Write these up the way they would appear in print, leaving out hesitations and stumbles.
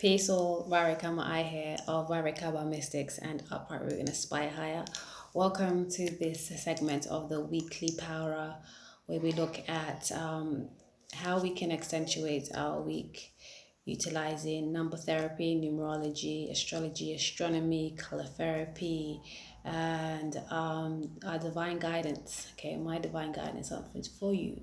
Peace all, RaReKaBaMystics here of RaReKaBaMystics and Apparel and Aspire Higher. Welcome to this segment of the weekly PowRa, where we look at how we can accentuate our week utilizing number therapy, numerology, astrology, astronomy, color therapy, and our divine guidance. Okay, my divine guidance is for you.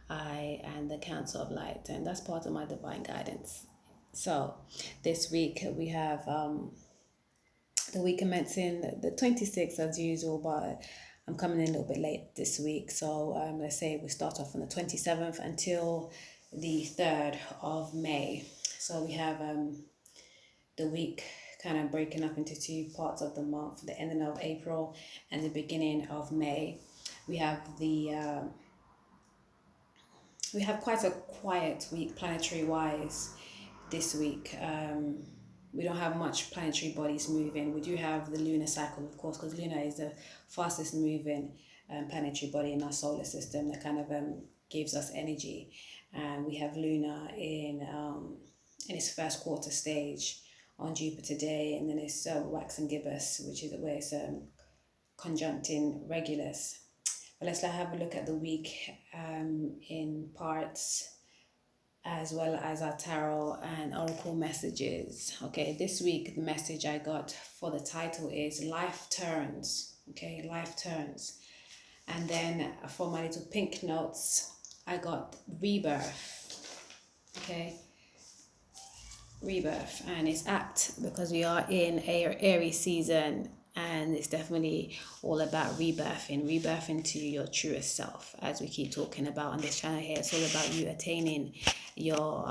I and the Council of Light, and that's part of my divine guidance. So this week we have the week commencing the 26th as usual, but I'm coming in a little bit late this week. So let's say we start off on the 27th until the 3rd of May. So we have the week kind of breaking up into two parts of the month, the ending of April and the beginning of May. We have we have quite a quiet week planetary wise this week. We don't have much planetary bodies moving. We do have the lunar cycle, of course, because Luna is the fastest moving planetary body in our solar system that kind of gives us energy. And we have Luna in its first quarter stage on Jupiter today, and then it's waxing gibbous, which is where it's conjuncting Regulus. But let's have a look at the week in parts, as well as our tarot and oracle messages. Okay, this week the message I got for the title is Life Turns. Okay, Life Turns. And then for my little pink notes, I got Rebirth. Okay, Rebirth, and it's apt because we are in a Aries season, and it's definitely all about rebirth into your truest self, as we keep talking about on this channel here. It's all about you attaining your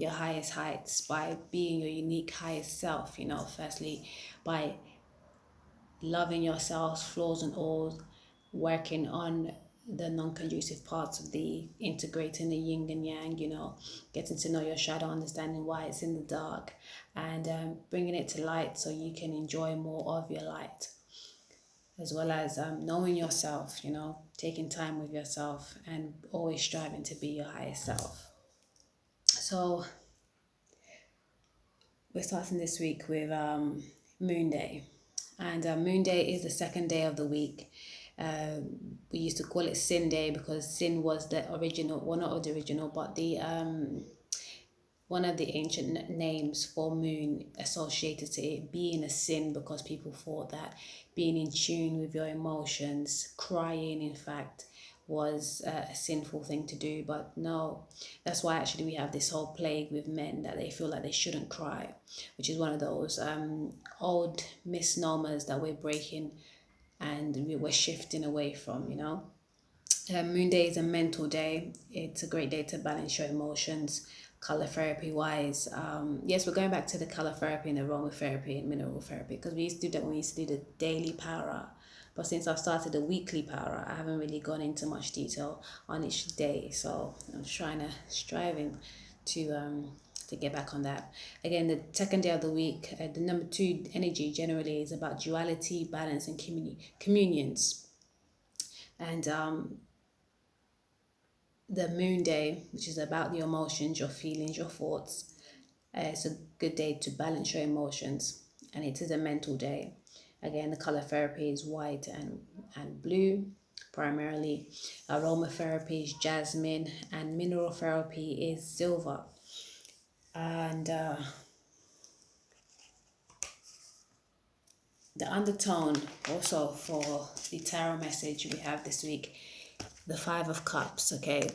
highest heights by being your unique highest self. You know, firstly by loving yourself, flaws and all, working on the non-conducive parts of the integrating the yin and yang, you know, getting to know your shadow, understanding why it's in the dark, and bringing it to light so you can enjoy more of your light, as well as knowing yourself, you know, taking time with yourself and always striving to be your highest self. So we're starting this week with Moon Day, and Moon Day is the second day of the week. We used to call it Sin Day because Sin was the original, well, not the original, but the one of the ancient names for moon associated to it being a sin, because people thought that being in tune with your emotions, crying in fact, was a sinful thing to do. But no, that's why actually we have this whole plague with men that they feel like they shouldn't cry, which is one of those old misnomers that we're breaking and we're shifting away from, you know. Moon Day is a mental day. It's a great day to balance your emotions, color therapy wise. Yes, we're going back to the color therapy and aromatherapy and mineral therapy, because we used to do that when we used to do the daily PowRa. But since I've started the weekly PowRa, I haven't really gone into much detail on each day. So I'm striving to get back on that. Again, the second day of the week, the number 2 energy generally is about duality, balance, and communions. And the Moon Day, which is about your emotions, your feelings, your thoughts. It's a good day to balance your emotions, and it is a mental day. Again, the color therapy is white and blue primarily. Aromatherapy is jasmine, and mineral therapy is silver. And the undertone also for the tarot message we have this week, the 5 of Cups. Okay,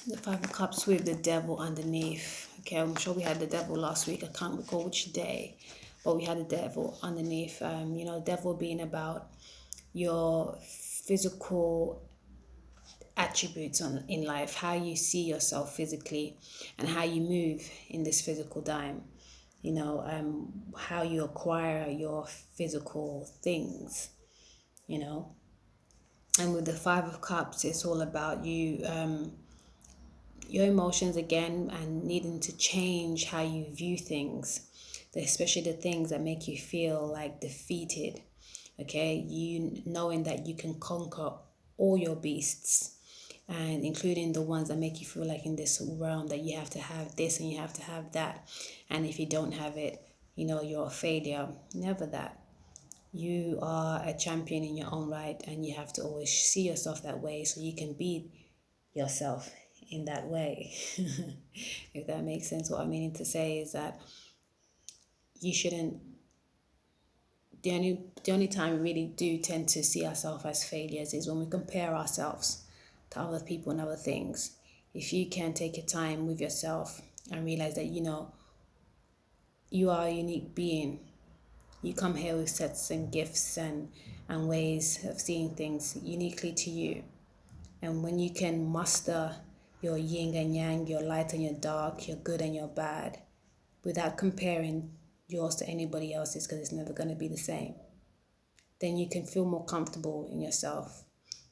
the 5 of Cups with the devil underneath. Okay, I'm sure we had the devil last week. I can't recall which day, but we had the devil underneath. You know, devil being about your physical attributes in life, how you see yourself physically and how you move in this physical dime. You know, how you acquire your physical things, you know. And with the 5 of Cups, it's all about you, your emotions again, and needing to change how you view things, especially the things that make you feel like defeated. Okay, you knowing that you can conquer all your beasts, and including the ones that make you feel like in this realm that you have to have this and you have to have that, and if you don't have it, you're a failure. Never that. You are a champion in your own right, and you have to always see yourself that way so you can be yourself in that way. If that makes sense. What I'm meaning to say is that you shouldn't, the only time we really do tend to see ourselves as failures is when we compare ourselves to other people and other things. If you can take your time with yourself and realize that you are a unique being, you come here with sets and gifts and ways of seeing things uniquely to you. And when you can muster your yin and yang, your light and your dark, your good and your bad, without comparing yours to anybody else's, because it's never going to be the same, then you can feel more comfortable in yourself,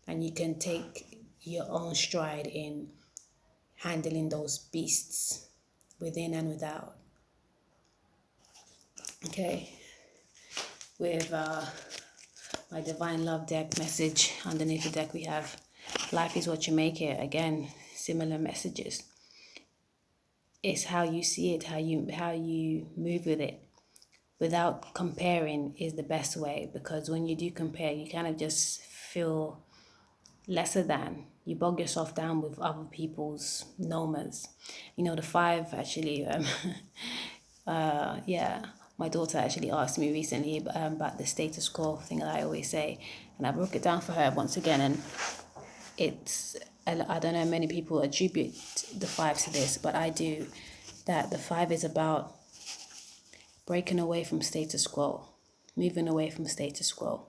and you can take your own stride in handling those beasts within and without. Okay, with my Divine Love deck message, underneath the deck we have life is what you make it. Again, similar messages. It's how you see it, how you move with it. Without comparing is the best way, because when you do compare, you kind of just feel lesser than. You bog yourself down with other people's nomas. The 5 actually, my daughter actually asked me recently about the status quo thing that I always say, and I broke it down for her once again, and I don't know, many people attribute the 5 to this, but I do, that the 5 is about breaking away from status quo, moving away from status quo,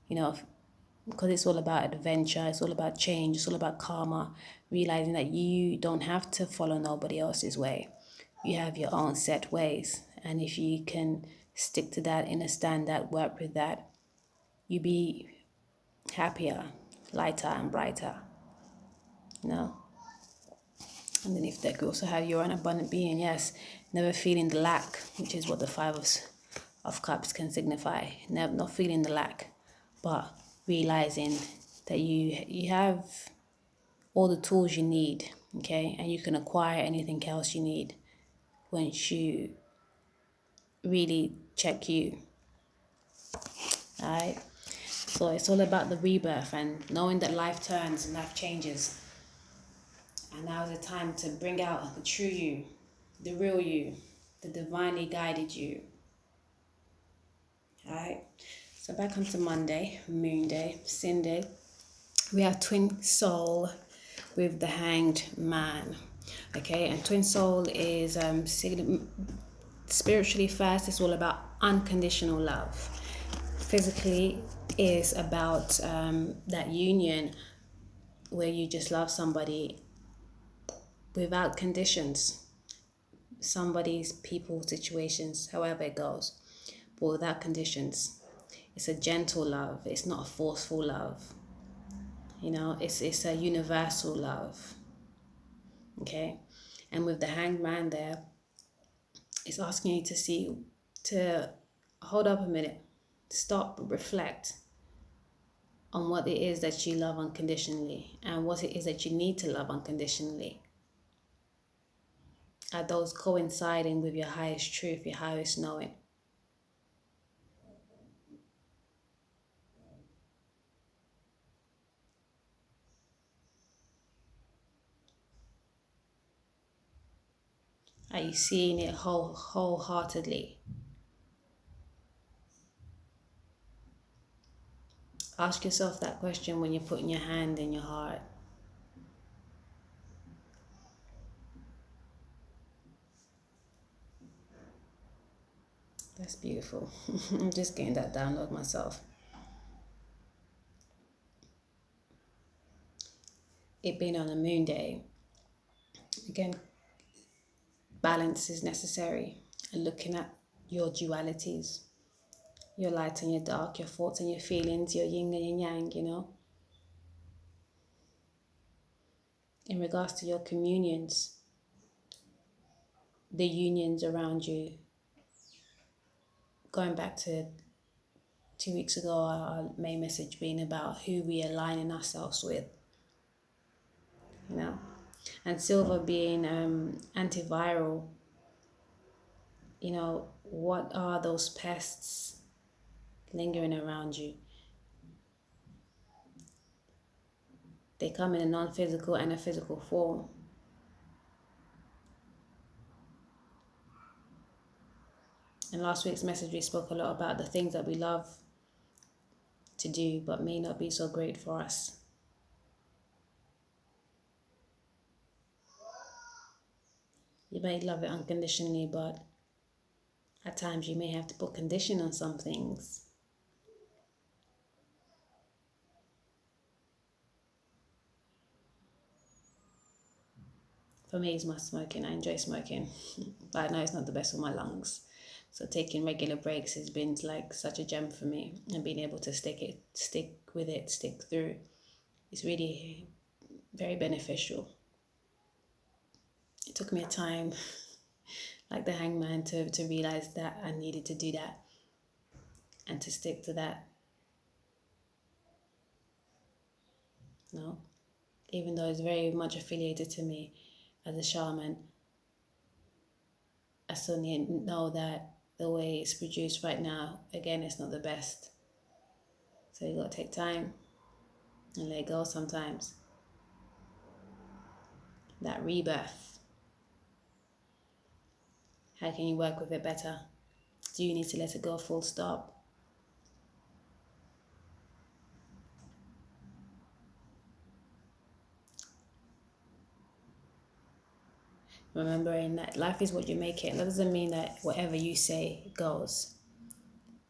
because it's all about adventure, it's all about change, it's all about karma, realizing that you don't have to follow nobody else's way. You have your own set ways, and if you can stick to that, understand that, work with that, you be happier, lighter and brighter, Underneath that, we also have you're an abundant being, yes. Never feeling the lack, which is what the 5 of Cups can signify. Never, not feeling the lack, but realizing that you have all the tools you need, okay? And you can acquire anything else you need once you really check you, all right? So it's all about the rebirth and knowing that life turns and life changes. And now is the time to bring out the true you, the real you, the divinely guided you. Alright, so back onto Monday, Moon Day, Sin Day. We have Twin Soul with the Hanged Man. Okay, and Twin Soul is spiritually first, it's all about unconditional love. Physically is about that union where you just love somebody without conditions, somebody's, people, situations, however it goes, but without conditions. It's a gentle love. It's not a forceful love. It's a universal love. Okay, and with the Hanged Man there, it's asking you to hold up a minute, stop, reflect on what it is that you love unconditionally and what it is that you need to love unconditionally. Are those coinciding with your highest truth, your highest knowing? Are you seeing it wholeheartedly? Ask yourself that question when you're putting your hand in your heart. That's beautiful. I'm just getting that download myself. It being on a moon day, again, balance is necessary. And looking at your dualities, your light and your dark, your thoughts and your feelings, your yin and your yang, In regards to your communions, the unions around you. Going back to 2 weeks ago, our main message being about who we are aligning ourselves with. you know. And silver being antiviral, you know, what are those pests lingering around you? They come in a non-physical and a physical form. In last week's message, we spoke a lot about the things that we love to do but may not be so great for us. You may love it unconditionally, but at times you may have to put condition on some things. For me, it's my smoking. I enjoy smoking, but I know it's not the best for my lungs. So taking regular breaks has been like such a gem for me, and being able to stick through, is really very beneficial. It took me a time, like the hangman, to realize that I needed to do that and to stick to that. No, even though it's very much affiliated to me as a shaman, I still need to know that the way it's produced right now, again, it's not the best. So you gotta take time and let go sometimes. That rebirth. How can you work with it better? Do you need to let it go full stop? Remembering that life is what you make it. That doesn't mean that whatever you say goes.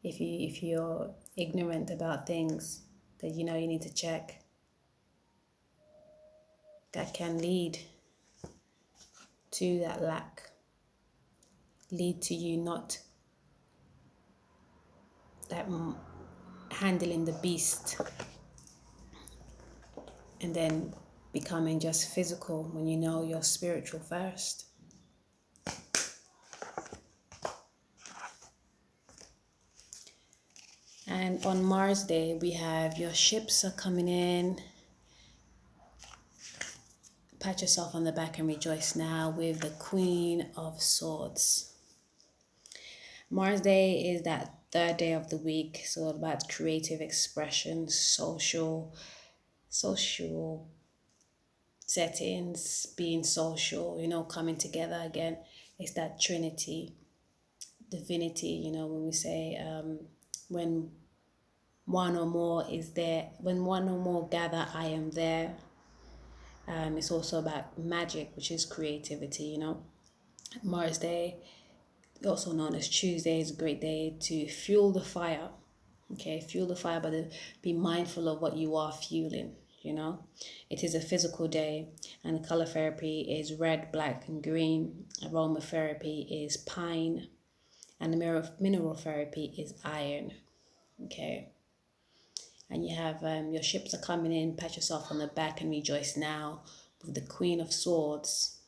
If you're ignorant about things that you know you need to check, that can lead to that lack. Lead to you not that handling the beast and then becoming just physical when you know you're spiritual first. And on Mars Day, we have your ships are coming in. Pat yourself on the back and rejoice now with the Queen of Swords. Mars Day is that third day of the week, so about creative expression, social settings, being social, you know, coming together again. It's that Trinity, divinity, you know, when we say when one or more is there, when one or more gather, I am there. It's also about magic, which is creativity, you know. Mars Day, also known as Tuesday, is a great day to fuel the fire. Okay, fuel the fire, but be mindful of what you are fueling, you know. It is a physical day, and the color therapy is red, black, and green. Aromatherapy is pine, and the mineral therapy is iron. Okay. And you have your ships are coming in, pat yourself on the back and rejoice now with the Queen of Swords.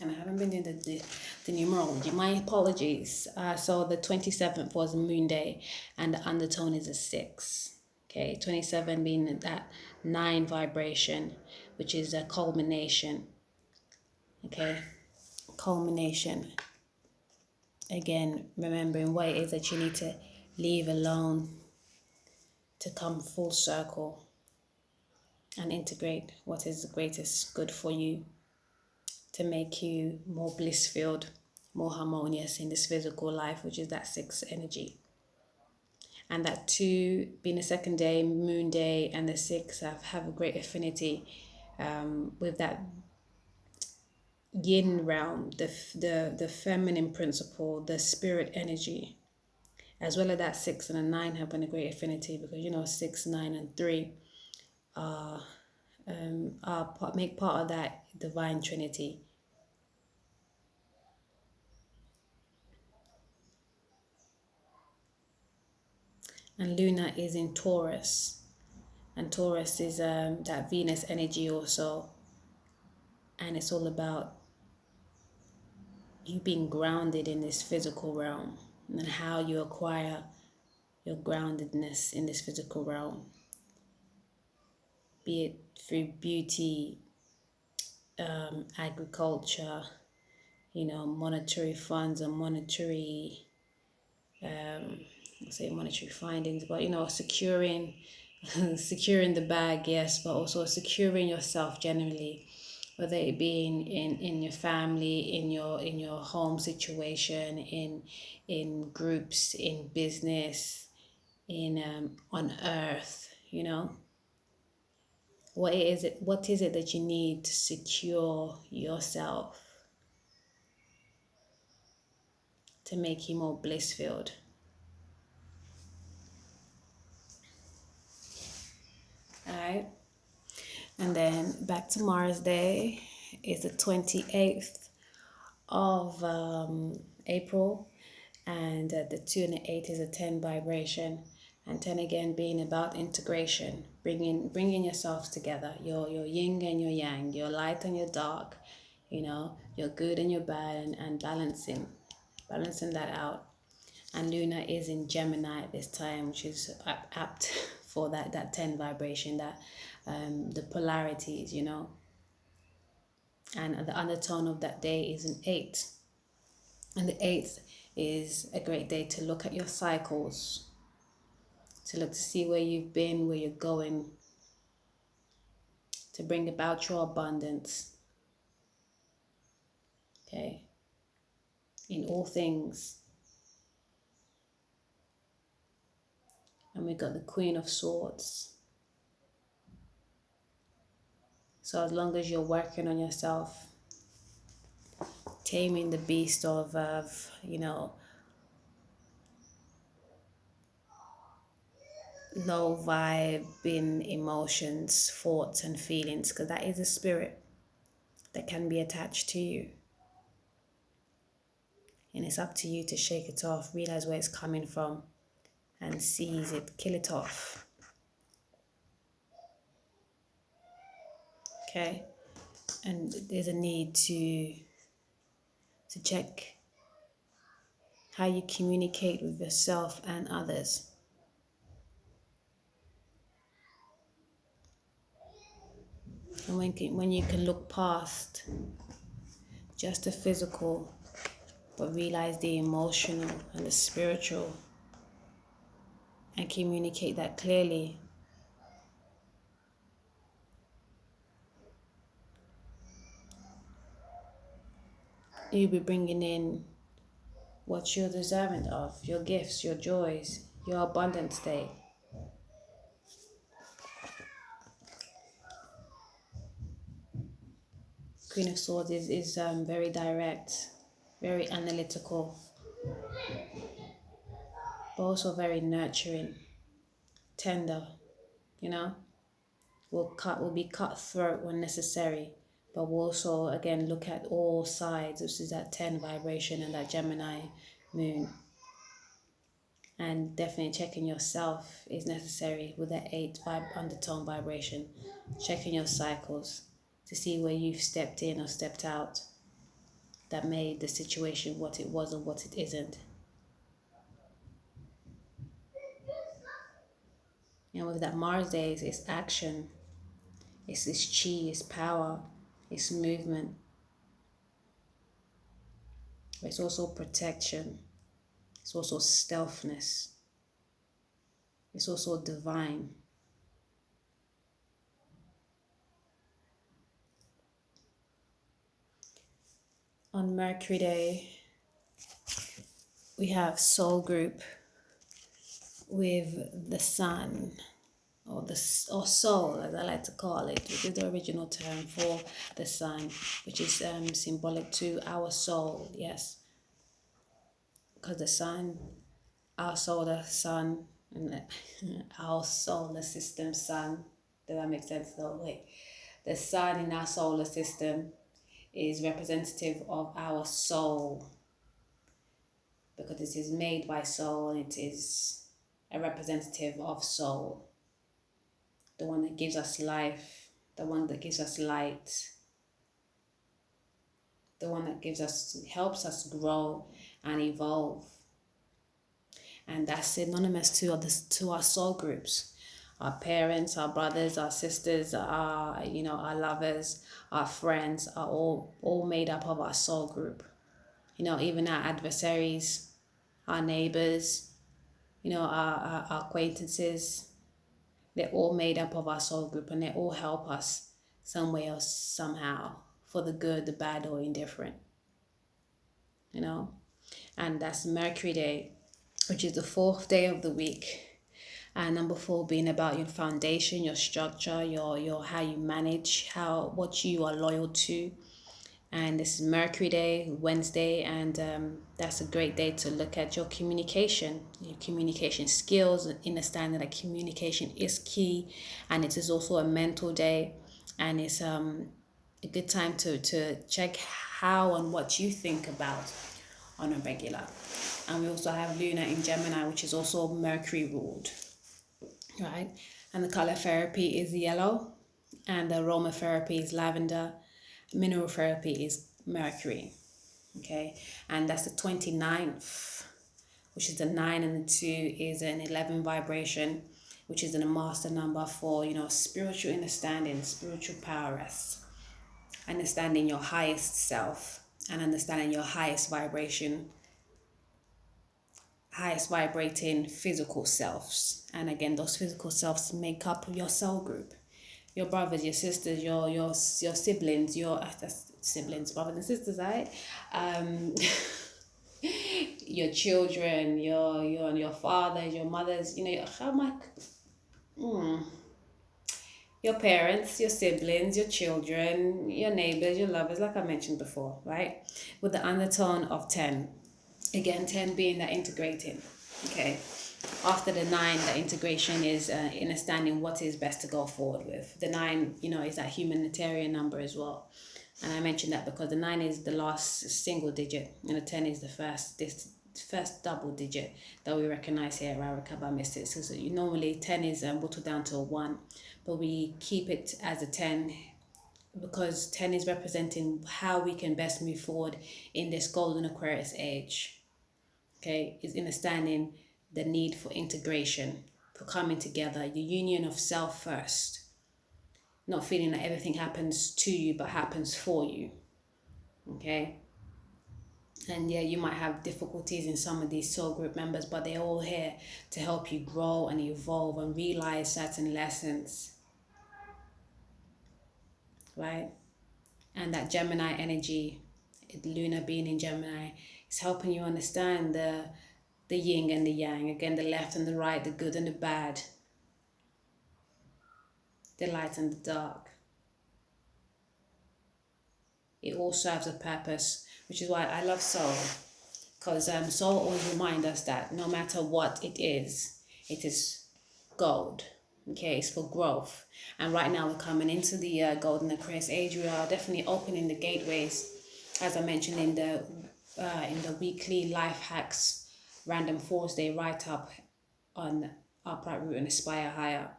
And I haven't been doing the numerology. My apologies. So the 27th was Moon Day, and the undertone is a 6. Okay, 27 being that 9 vibration, which is a culmination. Okay, culmination. Again, remembering what it is that you need to leave alone to come full circle and integrate what is the greatest good for you to make you more bliss-filled, more harmonious in this physical life, which is that 6 energy. And that 2 being the second day, Moon Day, and the 6 have a great affinity with that yin realm, the feminine principle, the spirit energy, as well as that 6 and a 9 having a great affinity, because you know 6, 9, and 3 make part of that divine trinity. And Luna is in Taurus, and Taurus is that Venus energy also, and it's all about you being grounded in this physical realm and how you acquire your groundedness in this physical realm. be it through beauty, agriculture, monetary funds and monetary, say monetary findings, but securing, securing the bag, yes, but also securing yourself generally, whether it be in your family, in your home situation, in groups, in business, in on earth, what is it that you need to secure yourself to make you more bliss filled. All right. And then back to Mars Day is the 28th of April, and the 2 and the 8 is a 10 vibration, and 10 again being about integration, bringing yourselves together, your yin and your yang, your light and your dark, your good and your bad, and balancing that out. And Luna is in Gemini at this time, which is apt for that 10 vibration, that the polarities, and the undertone of that day is an 8. And the 8th is a great day to look at your cycles, to look to see where you've been, where you're going, to bring about your abundance. Okay? In all things. And we got the Queen of Swords. So as long as you're working on yourself, taming the beast of low vibing emotions, thoughts and feelings, because that is a spirit that can be attached to you. And it's up to you to shake it off, realize where it's coming from, and seize it, kill it off. Okay? And there's a need to check how you communicate with yourself and others. And when you can look past just the physical, but realize the emotional and the spiritual, and communicate that clearly, you'll be bringing in what you're deserving of, your gifts, your joys, your abundant state. Queen of Swords is very direct, very analytical, but also very nurturing, tender, will be cutthroat when necessary, but we'll also again look at all sides, which is that 10 vibration and that Gemini moon. And definitely checking yourself is necessary with that 8 undertone vibration, checking your cycles to see where you've stepped in or stepped out that made the situation what it was or what it isn't. And with that Mars days, it's action, it's chi, it's power, it's movement. But it's also protection, it's also stealthness, it's also divine. On Mercury Day, we have soul group with the sun, or soul, as I like to call it, which is the original term for the sun, which is symbolic to our soul. Yes, because the sun, our solar sun, and our solar system sun. Does that make sense? No, wait. The sun in our solar system is representative of our soul, because it is made by soul, it is a representative of soul, the one that gives us life, the one that gives us light, the one that helps us grow and evolve. And that's synonymous to our soul groups. Our parents, our brothers, our sisters, our our lovers, our friends are all made up of our soul group. Even our adversaries, our neighbors, our acquaintances, they're all made up of our soul group, and they all help us some way or somehow, for the good, the bad, or indifferent. And that's Mercury Day, which is the 4th day of the week. And number 4 being about your foundation, your structure, your how you manage, what you are loyal to. And this is Mercury Day, Wednesday, and that's a great day to look at your communication skills, understanding that communication is key, and it is also a mental day, and it's a good time to check how and what you think about on a regular. And we also have Luna in Gemini, which is also Mercury ruled, right? And the color therapy is yellow, and the aromatherapy is lavender. Mineral therapy is Mercury, okay? And that's the 29th, which is the 9, and the 2 is an 11 vibration, which is a master number for, spiritual understanding, spiritual prowess, understanding your highest self, and understanding your highest vibration, highest vibrating physical selves. And again, those physical selves make up your soul group. Your brothers, your sisters, your siblings, brothers and sisters, right? Your children, your fathers, your mothers, your parents, your siblings, your children, your neighbors, your lovers, like I mentioned before, right? With the undertone of 10. Again, 10 being that integrating, okay? After the 9, the integration is understanding what is best to go forward with. The 9, is that humanitarian number as well. And I mentioned that because the 9 is the last single digit, and the 10 is the first double digit that we recognize here at RaReKaBaMystics. So normally 10 is whittled down to a 1, but we keep it as a 10 because 10 is representing how we can best move forward in this golden Aquarius age. Okay, is understanding the need for integration, for coming together, your union of self first. Not feeling that everything happens to you, but happens for you. Okay? And yeah, you might have difficulties in some of these soul group members, but they're all here to help you grow and evolve and realize certain lessons. Right? And that Gemini energy, Luna being in Gemini, is helping you understand the yin and the yang, again, the left and the right, the good and the bad, the light and the dark. It all serves a purpose, which is why I love soul, because soul always reminds us that no matter what it is gold. Okay, it's for growth. And right now we're coming into the golden Aquarius age. We are definitely opening the gateways, as I mentioned in the weekly life hacks random force day write up on Upright Root and Aspire Higher,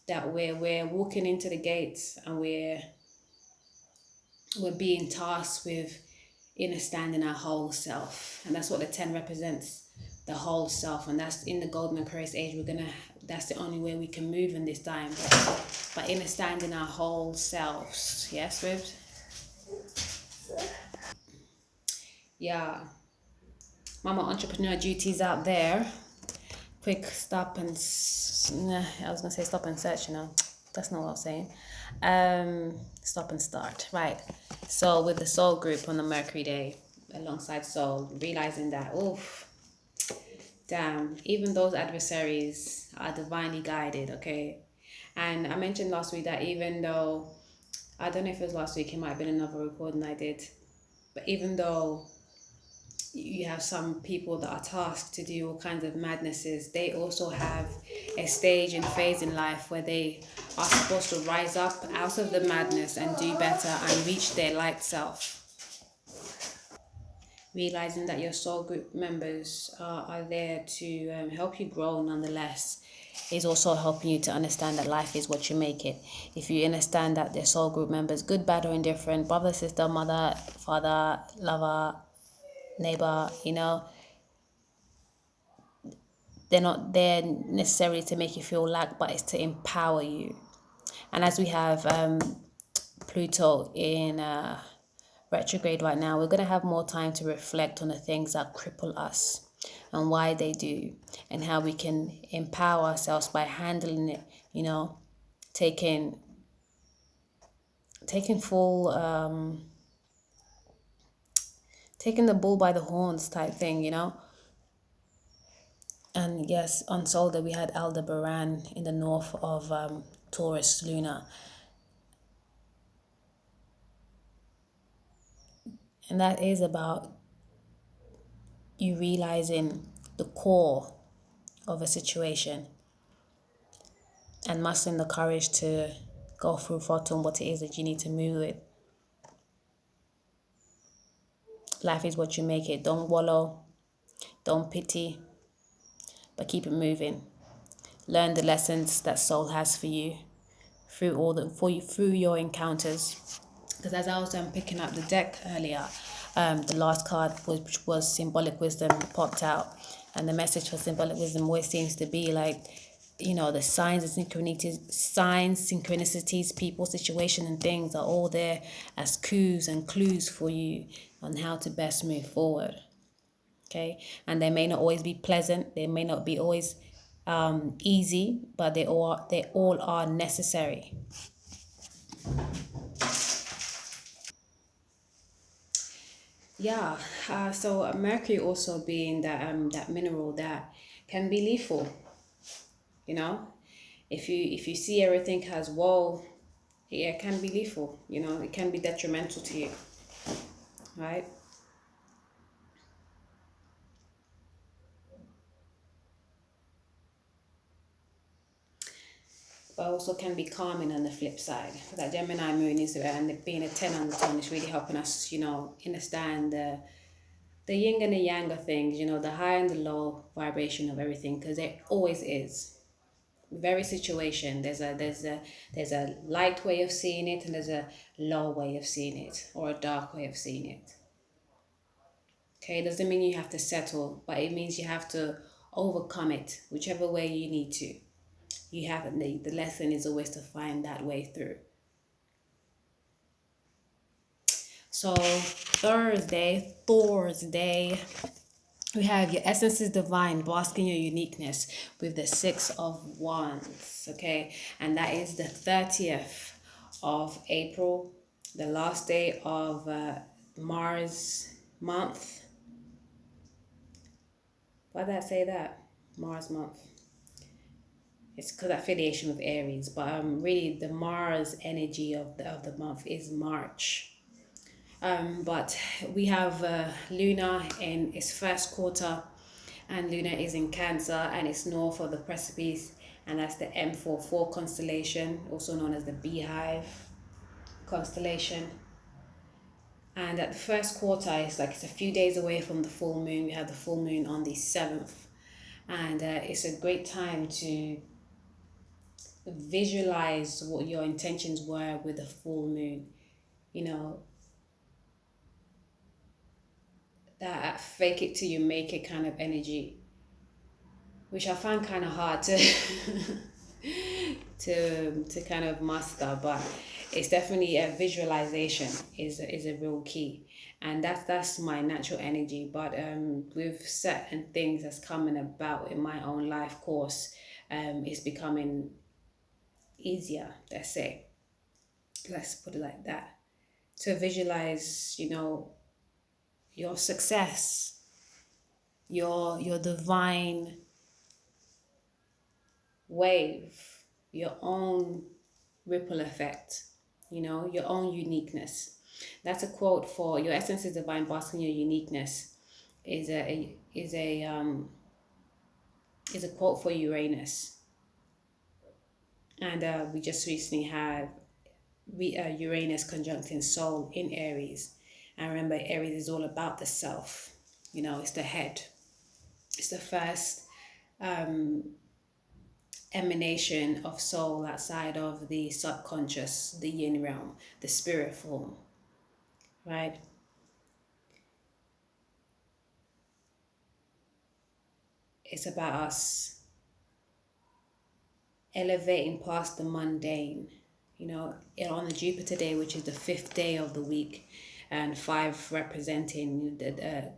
that we're walking into the gates, and we're being tasked with understanding our whole self. And that's what the 10 represents, the whole self. And that's in the golden Aquarius age. That's the only way we can move in this time, by understanding our whole selves. Yes, Ribs? Yeah. Mama entrepreneur duties out there. Quick stop and I was gonna say stop and search, that's not what I was saying. Stop and start, right? So with the soul group on the Mercury day, alongside soul, realizing that damn, even those adversaries are divinely guided, okay? And I mentioned last week that even though, I don't know if it was last week, it might have been another recording I did, but even though you have some people that are tasked to do all kinds of madnesses, they also have a stage and phase in life where they are supposed to rise up out of the madness and do better and reach their light self. Realizing that your soul group members are there to help you grow nonetheless is also helping you to understand that life is what you make it. If you understand that their soul group members, good, bad, or indifferent, brother, sister, mother, father, lover, neighbor, they're not there necessarily to make you feel lack, but it's to empower you. And as we have Pluto in retrograde right now, we're going to have more time to reflect on the things that cripple us and why they do, and how we can empower ourselves by handling it, you know, taking full taking the bull by the horns type thing, you know. And yes, on Solder we had Aldebaran in the north of Taurus Luna, and that is about you realizing the core of a situation and mustering the courage to go through thought on what it is that you need to move with. Life is what you make it. Don't wallow, don't pity, but keep it moving. Learn the lessons that soul has for you through through your encounters. Because as I was picking up the deck earlier, the last card which was symbolic wisdom popped out, and the message for symbolic wisdom always seems to be like, you know, the signs and synchronicities, people, situation, and things are all there as cues and clues for you on how to best move forward. Okay, and they may not always be pleasant, they may not be always easy, but they all are necessary. Yeah, so mercury also being that mineral that can be lethal. You know, if you see everything as woe, yeah, it can be lethal. You know, it can be detrimental to you, right? But also can be calming on the flip side. That Gemini moon is and being a 10 on the tone is really helping us, you know, understand the yin and the yang of things, you know, the high and the low vibration of everything, because there always is. Very situation, there's a light way of seeing it, and there's a low way of seeing it, or a dark way of seeing it. Okay, doesn't mean you have to settle, but it means you have to overcome it, whichever way you need to. You have the lesson is always to find that way through. So Thursday, we have your essence is divine, basking your uniqueness with the 6 of Wands, okay? And that is the 30th of April, the last day of Mars month. Why did I say that? Mars month. It's because affiliation with Aries, but really the Mars energy of the month is March. But we have Luna in its first quarter, and Luna is in Cancer, and it's north of the precipice, and that's the M44 constellation, also known as the Beehive constellation. And at the first quarter, it's a few days away from the full moon. We have the full moon on the 7th, and it's a great time to visualize what your intentions were with the full moon. You know, that fake it till you make it kind of energy, which I find kind of hard to to kind of master, but it's definitely a visualization is a real key, and that's my natural energy. But with certain things that's coming about in my own life course, it's becoming easier. Let's put it like that, to visualize, you know, your success, your divine wave, your own ripple effect, you know, your own uniqueness. That's a quote for your essence is divine, basking your uniqueness is a quote for Uranus. And we just recently had Uranus conjuncting Sol in Aries. And remember, Aries is all about the self. You know, it's the head. It's the first emanation of soul outside of the subconscious, the yin realm, the spirit form, right? it's about us elevating past the mundane. On the Jupiter day, which is the 5th day of the week, and 5 representing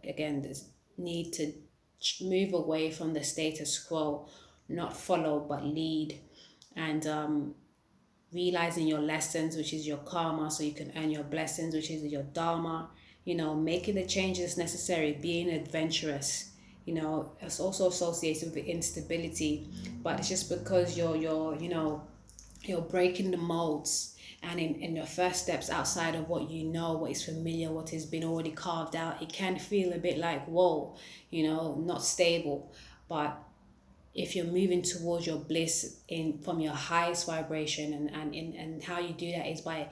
again this need to move away from the status quo, not follow but lead, and realizing your lessons, which is your karma, so you can earn your blessings, which is your dharma. Making the changes necessary, being adventurous. It's also associated with instability, but it's just because you're breaking the molds, and in your first steps outside of what what is familiar, what has been already carved out, it can feel a bit like whoa, not stable. But if you're moving towards your bliss from your highest vibration, and how you do that is by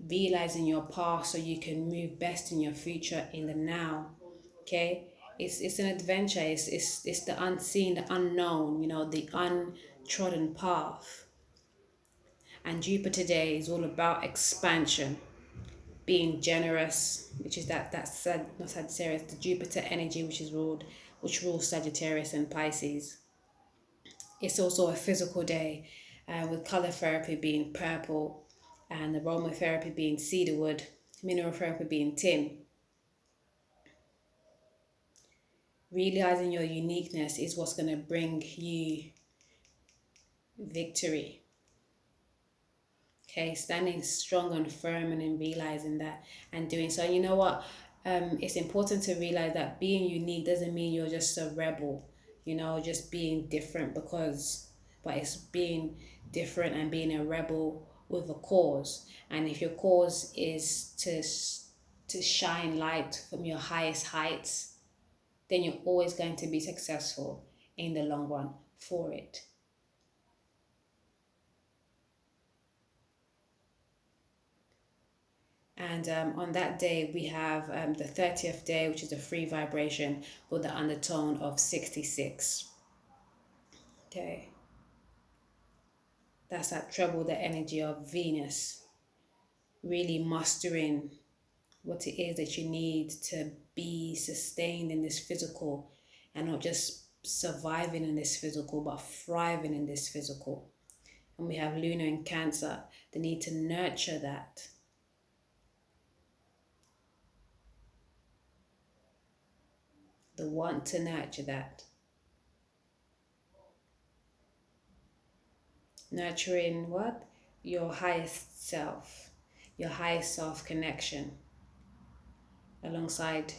realizing your past so you can move best in your future in the now. Okay, it's an adventure. It's the unseen, the unknown, the untrodden path. And Jupiter today is all about expansion, being generous, which is not Sagittarius, the Jupiter energy, which rules Sagittarius and Pisces. It's also a physical day, with color therapy being purple, and aromatherapy being cedarwood, mineral therapy being tin. Realizing your uniqueness is what's going to bring you victory. Okay, standing strong and firm, and in realizing that and doing so. You know what? It's important to realize that being unique doesn't mean you're just a rebel, just being different but it's being different and being a rebel with a cause. And if your cause is to shine light from your highest heights, then you're always going to be successful in the long run for it. And on that day, we have the 30th day, which is a free vibration with the undertone of 66. Okay. That's that treble, the energy of Venus. Really mastering what it is that you need to be sustained in this physical, and not just surviving in this physical, but thriving in this physical. And we have Lunar in Cancer, the need to nurture that. The want to nurture that. Nurturing what? Your highest self, your highest self connection, alongside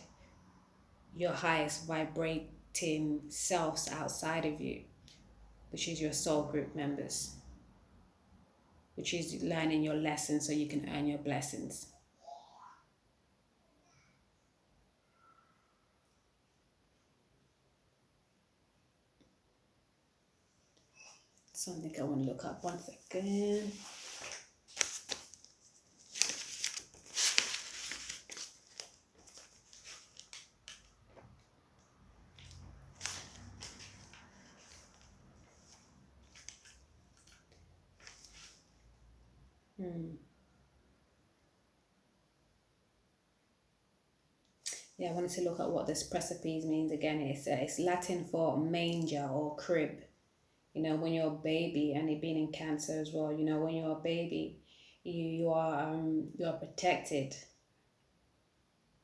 your highest vibrating selves outside of you, which is your soul group members, which is learning your lessons so you can earn your blessings. Something I want to look up, 1 second. Yeah, I wanted to look at what this precipice means again. It's Latin for manger or crib. When you're a baby, and it being in Cancer as well, when you're a baby, you are protected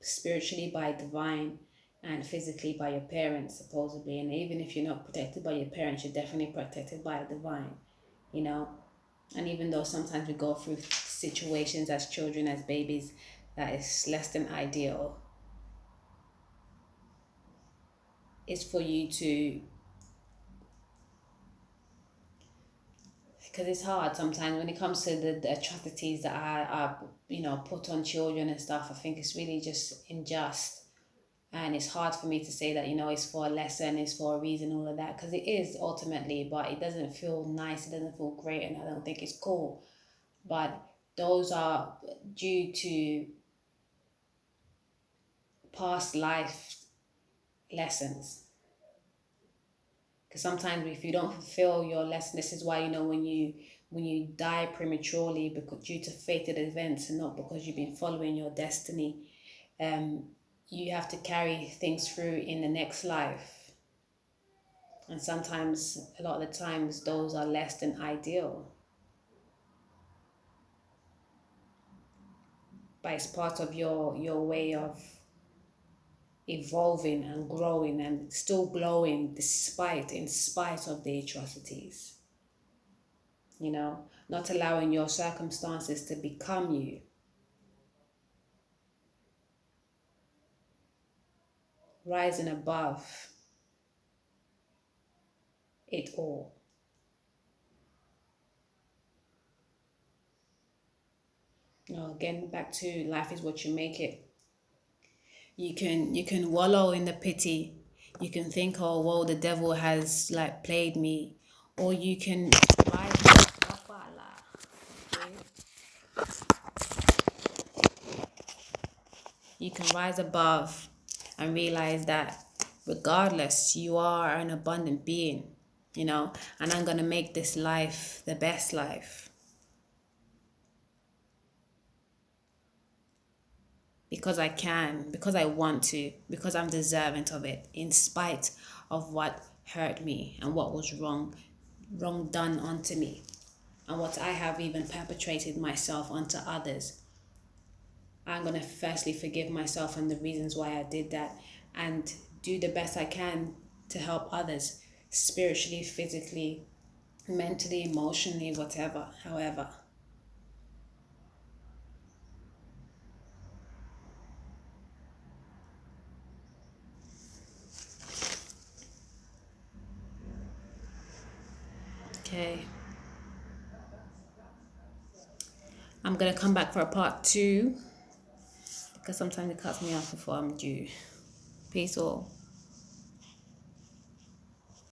spiritually by divine, and physically by your parents, supposedly. And even if you're not protected by your parents, you're definitely protected by the divine, And even though sometimes we go through situations as children, as babies, that is less than ideal, it's for you to, because it's hard sometimes when it comes to the atrocities that are put on children and stuff. I think it's really just unjust, and it's hard for me to say that it's for a lesson, it's for a reason, all of that, because it is ultimately, but it doesn't feel nice, it doesn't feel great, and I don't think it's cool. But those are due to past life lessons. Because sometimes if you don't fulfill your lesson, this is why when you die prematurely because due to fated events, and not because you've been following your destiny, you have to carry things through in the next life. And sometimes, a lot of the times, those are less than ideal. But it's part of your way of evolving and growing and still glowing in spite of the atrocities. You know, not allowing your circumstances to become you. Rising above it all. You know, again, back to life is what you make it. You can wallow in the pity. You can think, oh, well, the devil has like played me, or you can rise up. You can rise above and realize that regardless, you are an abundant being, you know, and I'm gonna make this life the best life. Because I can, because I want to, because I'm deserving of it, in spite of what hurt me and what was wrong done unto me, and what I have even perpetrated myself onto others. I'm going to firstly forgive myself and the reasons why I did that, and do the best I can to help others, spiritually, physically, mentally, emotionally, whatever, however. Okay. I'm going to come back for a part 2, because sometimes it cuts me off before I'm due. Peace all.